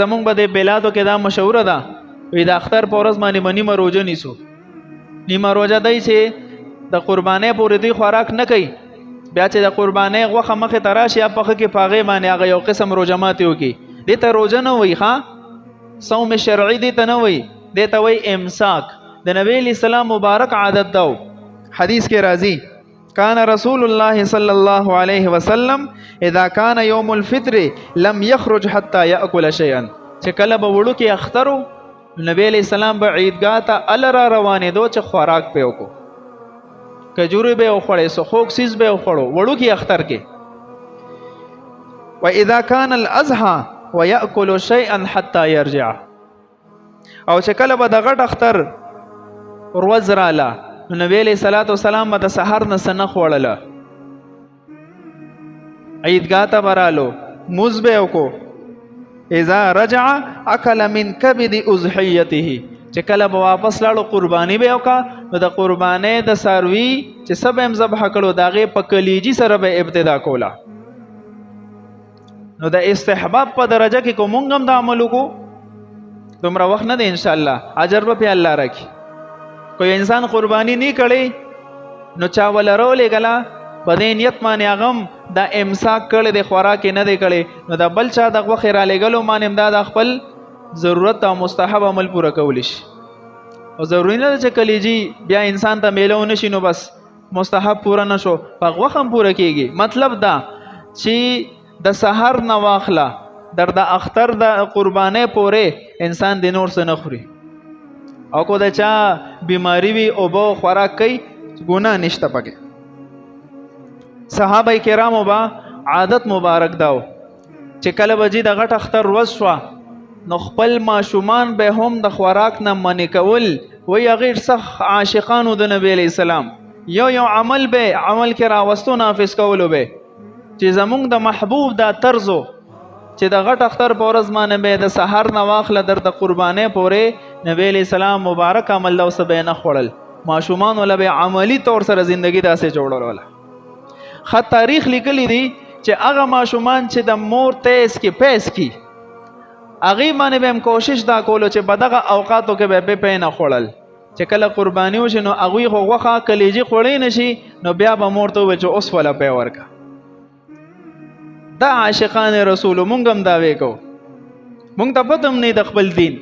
زمونږ به د بلادو کې دا مشهوره ده وی د اختر په ورځ باندې نیمه روژه نیسو. نیمه روژه دی چې د قربانۍ پورې دوی خوراک نه کوي، بیا چې د قربانۍ غوښه مخې ته راشي یا پخه کې په هغې باندې هغه یو قسم روژه ماتې وکړي. دې ته روژه نه وایي، صوم شرعي دې ته نه وایي، دې ته وایي امساک. د نبی علیه السلام مبارک عادت ده. حدیث کې راځي کان رسول الله صلی الله علیه وسلم اذا کان یوم الفطر لم یخرج حتی یأکل شیئا. چې کله به وړوکی اختر و نبی علیه السلام به عیدګاه ته ال را روانېدو چې خوراک پې وکړو، کجورې به یې وخوړې، څه خوږ څیز به یې وخوړو وړوکي اختر کې. و اذا کان الاضحى ویأکل شیئا حتی یرجع. او چې کله به د غټ اختر ورځ راله نو نبی علیه الصلاة والسلام به د سحر نه څه نه خوړله، عیدګاه ته به رالو، مونځ به یې وکړو. اذا رجع اکل من کبد اضحیته. چې کله به واپس لاړو قرباني به یې وکړه نو د قربانۍ د څاروي چې څه به یې ذبح کړو د هغې په کلیجي سره به ابتدا کوله. نو د استحباب په درجه کې که مونږ هم د عمل وکړو دومره وخت نه دی انشاءالله اجر به پې الله راکړي. کوئی انسان قربانی نہیں کړي نو چا ولا راولېږله په دې نیت باندې هغه هم دا امساک کړی د خوراک نه دی کړی نو د بل چا د غوښې رالېږلو باندې هم دا د خپل ضرورت او مستحب عمل پوره کولی شي. او ضروري نه ده چې کلیجي بیا انسان ته میله ونه شي نو بس مستحب پوره نه شو، په غوښه هم پوره کېږي. مطلب دا چې د سحر نه واخله در د اختر د قربانۍ پورې انسان د نور څه نه خوري. او کو د چا بیماری وي اوبه خوراک کوي ګناه نشته پکې. صحابه کرامو به عادت مبارک داو چې کله به د غټ اختر ورځ شوه نو خپل ماشومان به هم د خوراک نه منع کول. وی هغې سخت عاشقانو د نبی علیه السلام یو عمل به عمل کې راوستو نافذ کولو به چې زمونږ د محبوب دا طرزو چې د غټ اختر په ورځ باندې به د سحر نه واخله در د قربانۍ پورې نبی علیه السلام مبارک عمل ده اوس به یې نه خوړل. ماشومانو له به عملي طور سره زندگی داسې جوړوله. ښه تاریخ لیکلی دی چې هغه ماشومان چې د مور تیز کې پیس کی هغې باندې به هم کوشش دا کولو چې په دغه اوقاتو کې به پې نه خوړل. چې کله قرباني وشي نو هغوی خو غوښه کلیجي خوړی نه شي نو بیا به مور ته وویل چې اوس وله پې ورکړه. دا عاشقان رسولو مونږ هم دا وی کوو، مونږ ته پته هم نه د خپل دین.